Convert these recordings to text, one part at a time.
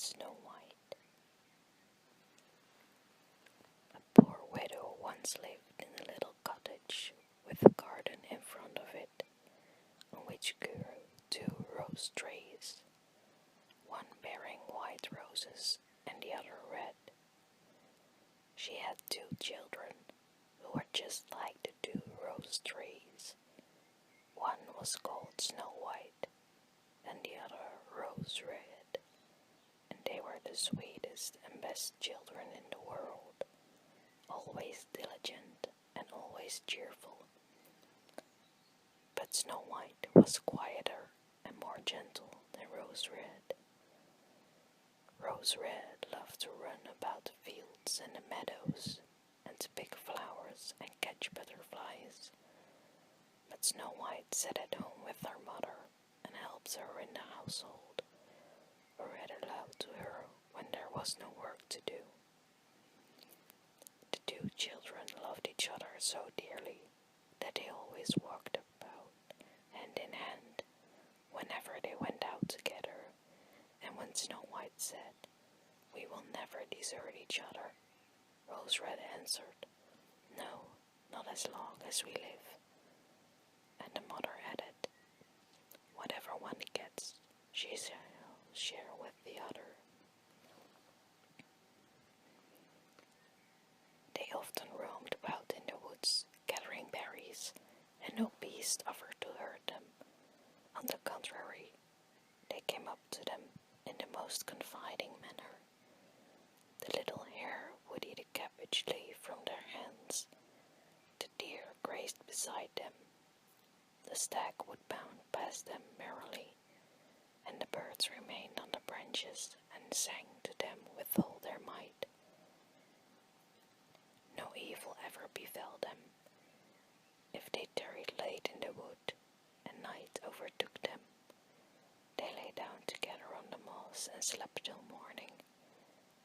Snow White. A poor widow once lived in a little cottage with a garden in front of it, on which grew 2 rose trees, one bearing white roses and the other red. She had 2 children, who were just like the 2 rose trees. One was called Snow White, and the other Rose Red, and they were the sweetest and best children in the world, always diligent and always cheerful. But Snow White was quieter and more gentle than Rose Red. Rose Red loved to run about the fields and the meadows, and to pick flowers and catch butterflies. But Snow White sat at home with her mother and helped her in the household, or read aloud to her when there was no work to do. The 2 children loved each other so dearly that they always walked about hand in hand whenever they went out together, and when Snow White said, "We will never desert each other," Rose Red answered, "No, not as long as we live." And the mother added, "Whatever one gets, she shall share with the other." They often roamed about in the woods, gathering berries, and no beast offered to hurt them. On the contrary, they came up to them in the most confiding manner. The little hare would eat a cabbage leaf from their hands. The deer grazed beside them. The stag would bound past them merrily, and the birds remained on the branches and sang to them with all their might. No evil ever befell them. If they tarried late in the wood, and night overtook them, they lay down together on the moss and slept till morning,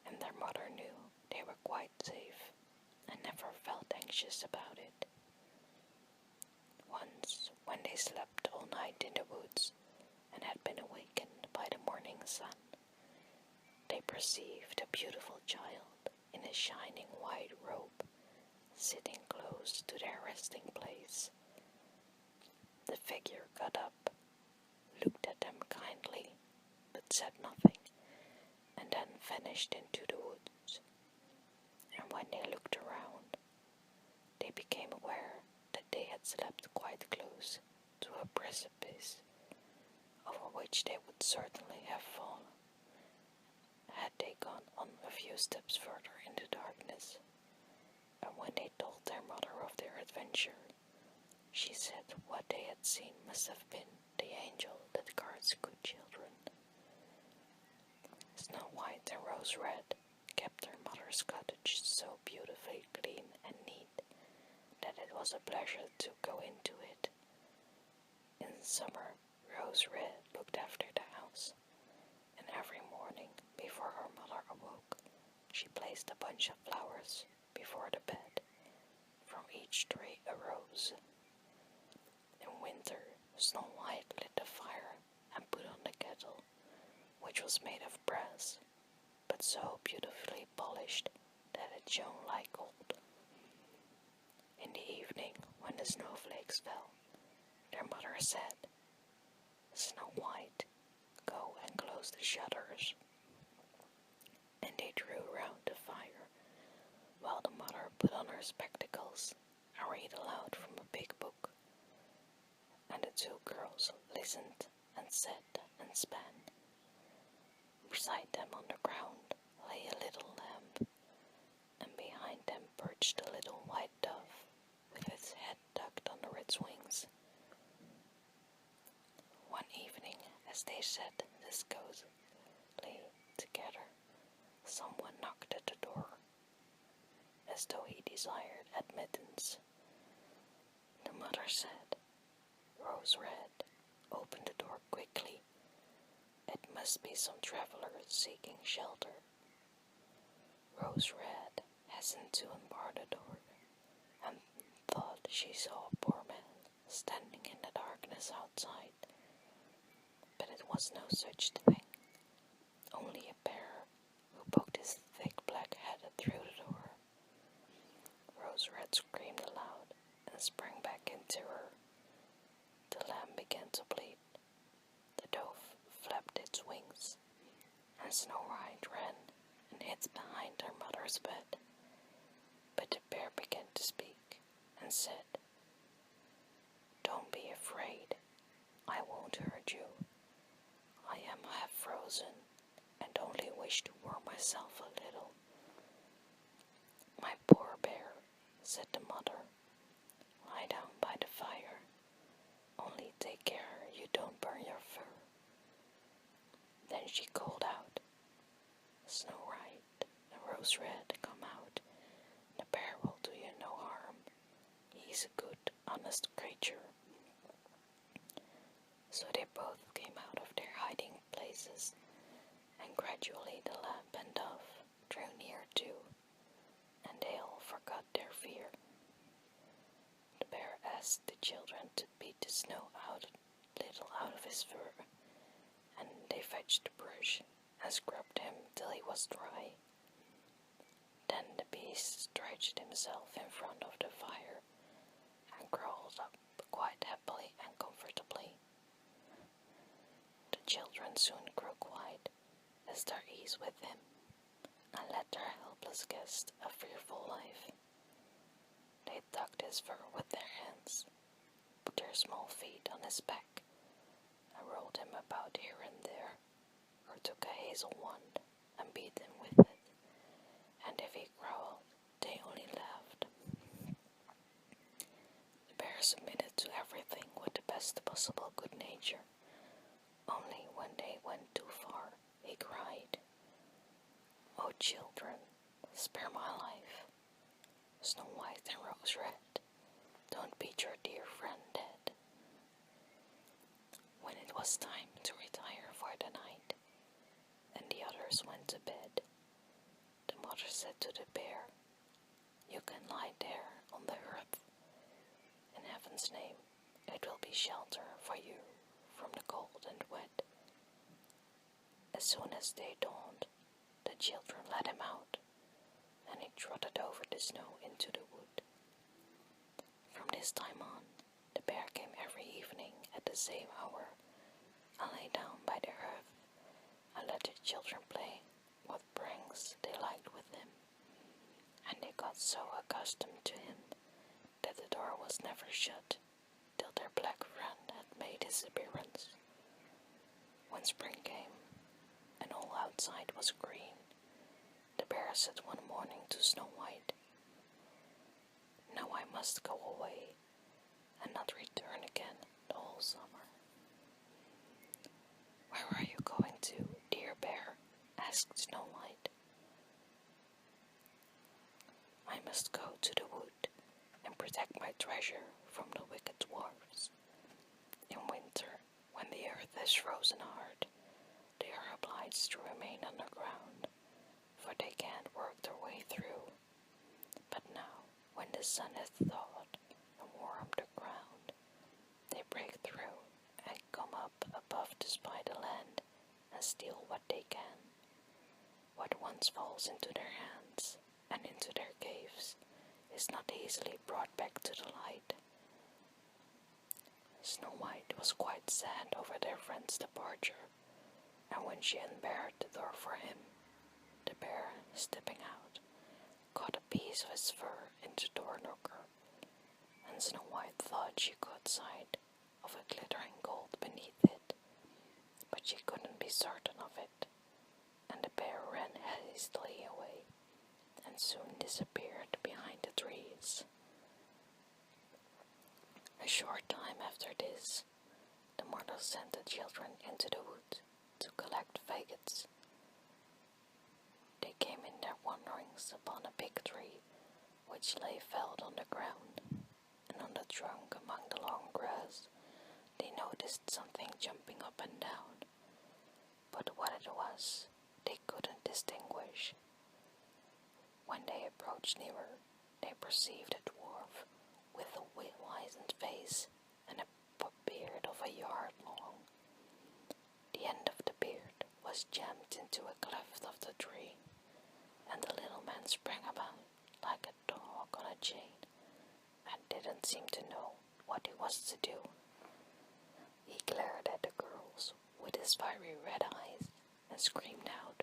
and their mother knew they were quite safe, and never felt anxious about it. Once, when they slept all night in the woods, and had been awakened by the morning sun, they perceived a beautiful child in a shining white robe, sitting close to their resting place. The figure got up, looked at them kindly, but said nothing, and then vanished into the woods. And when they looked around, they became aware that they had slept quite close to a precipice, over which they would certainly have fallen, had they gone on a few steps further in the darkness. And when they told their mother of their adventure, she said what they had seen must have been the angel that guards good children. Snow White and Rose Red kept their mother's cottage so beautifully clean and neat that it was a pleasure to go into it. In summer, Rose Red looked after the house, and every morning before her mother awoke, she placed a bunch of flowers before the bed, from each tree a rose. In winter, Snow White lit the fire and put on the kettle, which was made of brass, but so beautifully polished that it shone like gold. In the evening, when the snowflakes fell, their mother said, "Snow White, go and close the shutters." And they drew round the fire, while the mother put on her spectacles and read aloud from a big book. And the 2 girls listened and sat and span. Beside them on the ground lay a little lamb, and behind them perched a little white dove, with its head tucked under its wings. One evening, as they sat discosily together, someone knocked at the door, as though he desired admittance. The mother said, "Rose Red, open the door quickly. It must be some traveler seeking shelter." Rose Red hastened to unbar the door, and thought she saw a poor man standing in the darkness outside. But it was no such thing, only a pair Rose Red screamed aloud and sprang back in terror. The lamb began to bleed. The dove flapped its wings, and Snow White ran and hid behind her mother's bed. But the bear began to speak and said, "Don't be afraid. I won't hurt you. I am half frozen and only wish to warm myself a little." "My poor bear," said the mother, "lie down by the fire. Only take care you don't burn your fur." Then she called out, "Snow White and Rose Red, come out. The bear will do you no harm. He's a good, honest creature." So they both came out of their hiding places, and gradually the lamb and dove drew near too, and they all forgot their fear. The bear asked the children to beat the snow little out of his fur, and they fetched the brush and scrubbed him till he was dry. Then the beast stretched himself in front of the fire and crawled up quite happily and comfortably. The children soon grew quiet as their ease with him, and led their helpless guest a fearful life. They tugged his fur with their hands, put their small feet on his back, and rolled him about here and there, or took a hazel wand and beat him with it, and if he growled, they only laughed. The bear submitted to everything with the best possible good nature. Only when they went too far, he cried, "Oh, children, spare my life. Snow White and Rose Red, don't beat your dear friend dead." When it was time to retire for the night, and the others went to bed, the mother said to the bear, "You can lie there on the earth. In heaven's name, it will be shelter for you from the cold and wet." As soon as day dawned, the children let him out, and he trotted over the snow into the wood. From this time on, the bear came every evening at the same hour, and lay down by the hearth, and let the children play what pranks they liked with him, and they got so accustomed to him that the door was never shut till their black friend had made his appearance. When spring came, and all outside was green, the bear said one morning to Snow White, "Now I must go away, and not return again the whole summer." "Where are you going to, dear bear?" asked Snow White. "I must go to the wood and protect my treasure from the wicked dwarfs. In winter, when the earth is frozen hard, they are obliged to remain underground, for they can't work their way through. But now, when the sun hath thawed and warmed the ground, they break through and come up above to spy the land and steal what they can. What once falls into their hands and into their caves is not easily brought back to the light." Snow White was quite sad over their friend's departure, and when she unbarred the door for him, the bear, stepping out, caught a piece of his fur in the door knocker, and Snow White thought she caught sight of a glittering gold beneath it, but she couldn't be certain of it, and the bear ran hastily away, and soon disappeared behind the trees. A short time after this, the mother sent the children into the wood to collect faggots. They came in their wanderings upon a big tree which lay felled on the ground, and on the trunk among the long grass they noticed something jumping up and down, but what it was they couldn't distinguish. When they approached nearer, they perceived a dwarf with a wizened face and a beard of a yard long. The end of the beard was jammed into a cleft of the tree, and the little man sprang about like a dog on a chain and didn't seem to know what he was to do. He glared at the girls with his fiery red eyes and screamed out,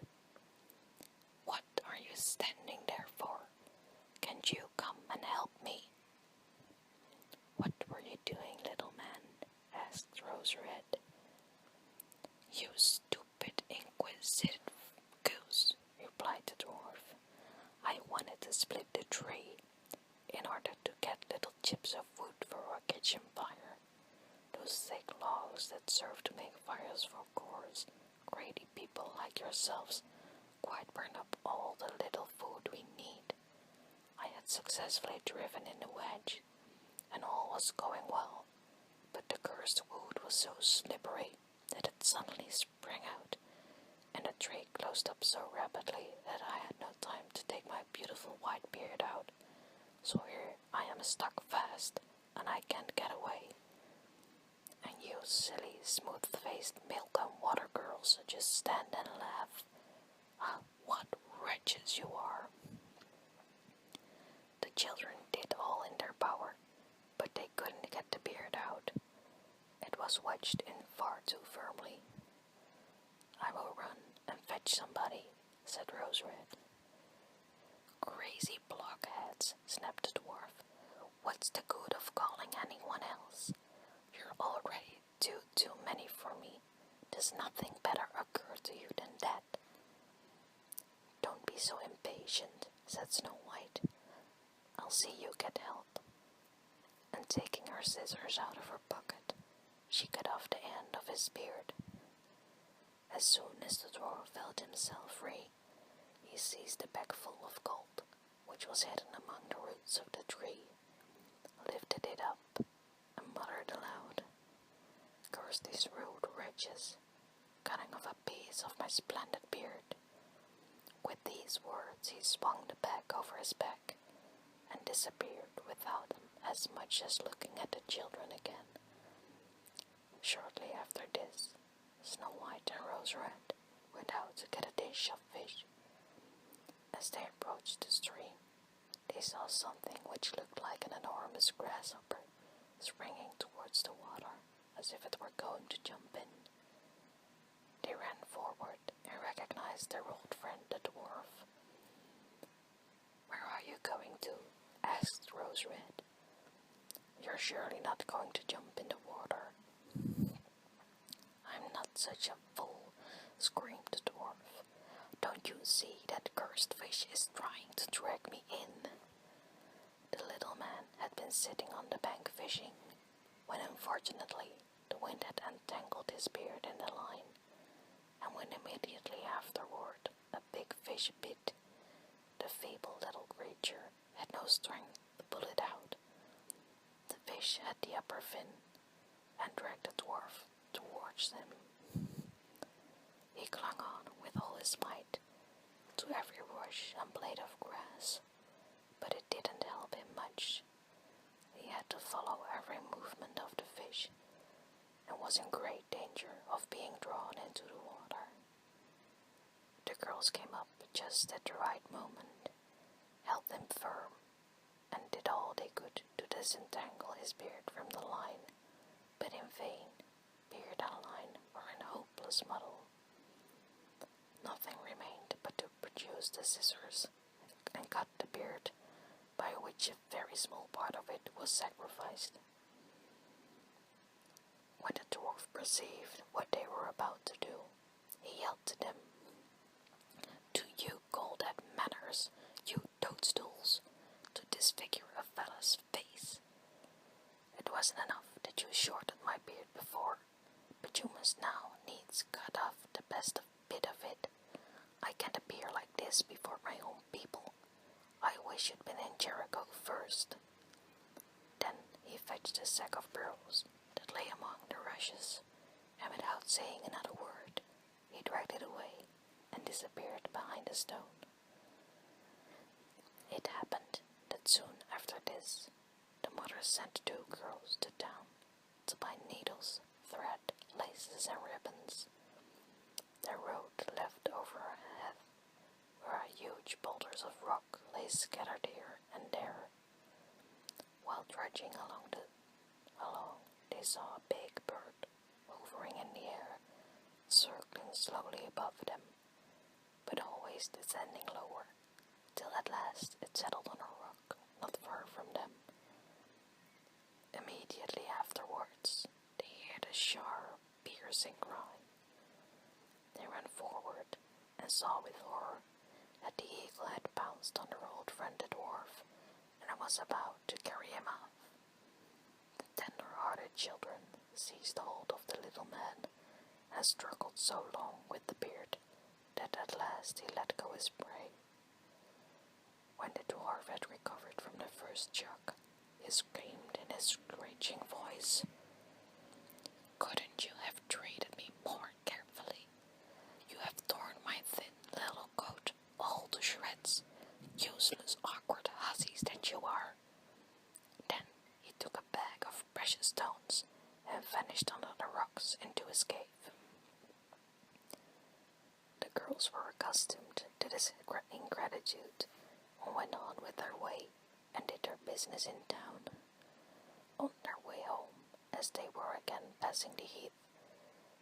"What are you standing there for? Can't you come and help me?" "What were you doing, little man?" asked Rose Red. "You stupid, inquisitive goose," replied the dwarf. "I wanted to split the tree in order to get little chips of wood for our kitchen fire. Those thick logs that serve to make fires for coarse, greedy people like yourselves quite burn up all the little food we need." I had successfully driven in the wedge, and all was going well, but the cursed wood was so slippery that it suddenly sprang out, and the tree closed up so rapidly that I had no time to take my beautiful white beard out. So here I am stuck fast, and I can't get away. And you silly, smooth-faced milk and water girls just stand and laugh. Ah, what wretches you are! The children did all in their power, but they couldn't get the beard out. It was wedged in far too firmly. "I will run and fetch somebody," said Rose Red. "Crazy blockheads," snapped the dwarf. "What's the good of calling anyone else? You're already too many for me. Does nothing better occur to you than that?" "Don't be so impatient," said Snow White. "I'll see you get help." And taking her scissors out of her pocket, she cut off the end of his beard. As soon as the dwarf felt himself free, he seized a bag full of gold, which was hidden among the roots of the tree, lifted it up, and muttered aloud, "Curse these rude wretches, cutting off a piece of my splendid beard." With these words he swung the bag over his back, and disappeared without as much as looking at the children again. Shortly after this, Snow White and Rose Red went out to get a dish of fish. As they approached the stream, they saw something which looked like an enormous grasshopper springing towards the water as if it were going to jump in. They ran forward and recognized their old friend the dwarf. "Where are you going to?" asked Rose Red. "You're surely not going to jump in the water." "I'm not such a fool," screamed the dwarf. "Don't you see that cursed fish is trying to drag me in?" The little man had been sitting on the bank fishing, when unfortunately the wind had entangled his beard in the line, and when immediately afterward a big fish bit, the feeble little creature had no strength to pull it out. The fish had the upper fin, and dragged the dwarf towards him. He clung on with all his might to every rush and blade of grass, but it didn't help him much. He had to follow every movement of the fish, and was in great danger of being drawn into the water. The girls came up just at the right moment, held him firm, and did all they could to disentangle his beard from the line, but in vain. Beard and line were in hopeless muddle. Nothing remained but to produce the scissors and cut the beard, by which a very small part of it was sacrificed. When the dwarf perceived what they were about to do, he yelled to them, "Do you call that manners, you toadstools, to disfigure a fellow's face? It wasn't enough that you shortened my beard before, but you must now needs cut off the best bit of it. I can't appear like this before my own people. I wish you'd been in Jericho first." Then he fetched a sack of pearls that lay among the rushes, and without saying another word, he dragged it away and disappeared behind a stone. It happened that soon after this, the mother sent the two girls to town to buy needles, thread, laces, and ribbons. The road left over a heath, where huge boulders of rock lay scattered here Trudging along, they saw a big bird hovering in the air, circling slowly above them, but always descending lower, till at last it settled on a rock not far from them. Immediately afterwards, they heard a sharp, piercing cry. They ran forward and saw with horror that the eagle had pounced on their old friend the dwarf and was about to carry him off. The tender-hearted children seized hold of the little man and struggled so long with the beard that at last he let go his prey. When the dwarf had recovered from the first shock, he screamed in his screeching voice, "Couldn't you have treated me more carefully? You have torn my thin little coat all to shreds, useless, awkward hussies that you are." Then he took a bag of precious stones and vanished under the rocks into his cave. The girls were accustomed to this ingratitude and went on with their way and did their business in town. On their way home, as they were again passing the heath,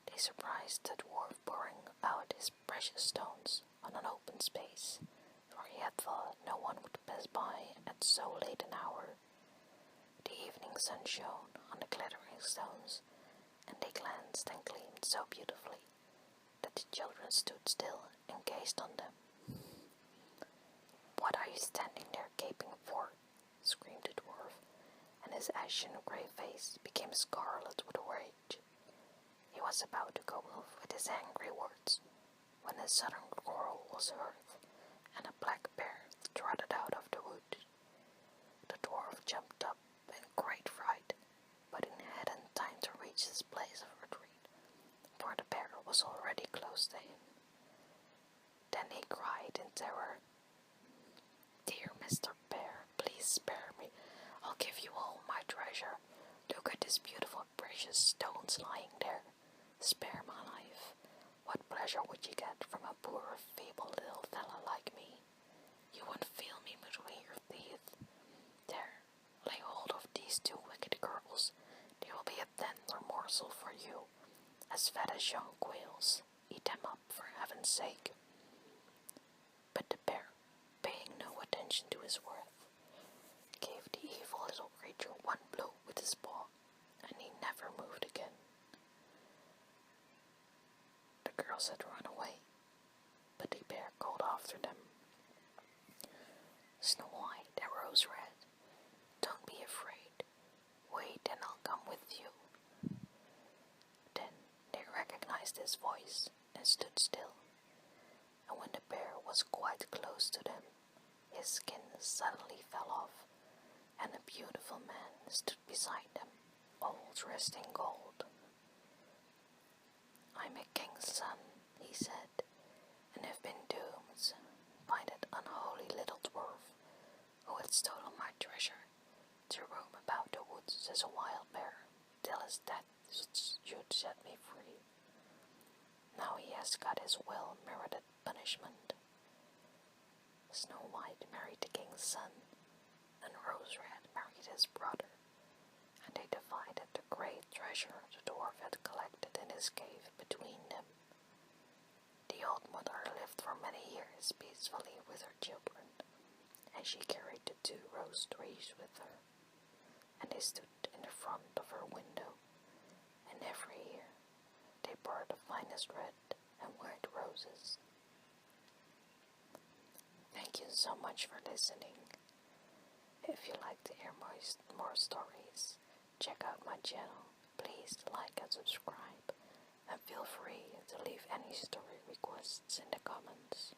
they surprised the dwarf pouring out his precious stones on an open space, for he had thought no one would pass by at so late an hour. The evening sun shone on the glittering stones, and they glanced and gleamed so beautifully that the children stood still and gazed on them. "What are you standing there gaping for?" screamed the dwarf, and his ashen grey face became scarlet with rage. He was about to go off with his angry words, when a sudden growl was heard, and a black bear trotted out of the wood. The dwarf jumped up in great fright, but he hadn't time to reach his place of retreat, for the bear was already close to him. Then he cried in terror, "Dear Mr. Bear, please spare me. I'll give you all my treasure. Look at these beautiful precious stones lying there. Spare my life. What pleasure would you get from a poor, feeble little fellow like me? You won't feel me between your teeth. There, lay hold of these two wicked girls. They will be a tender morsel for you, as fat as young quails. Eat them up, for heaven's sake." But the bear, paying no attention to his worth, gave the evil little creature one blow with his paw, and he never moved again. The girls had run away, but the bear called after them, "Snow White and Rose Red, don't be afraid. Wait and I'll come with you." Then they recognized his voice and stood still, and when the bear was quite close to them, his skin suddenly fell off, and a beautiful man stood beside them, all dressed in gold. "I'm a king's son," he said, "and have been doomed by that unholy little dwarf who had stolen my treasure to roam about the woods as a wild bear till his death should set me free. Now he has got his well-merited punishment." Snow White married the king's son, and Rose Red married his brother, and they divided the great treasure the dwarf had collected in his cave between them. The old mother lived for many years peacefully with her children, and she carried the two rose trees with her, and they stood in the front of her window, and every year they bore the finest red and white roses. Thank you so much for listening. If you like to hear more stories, check out my channel. Please like and subscribe, and feel free to leave any story requests in the comments.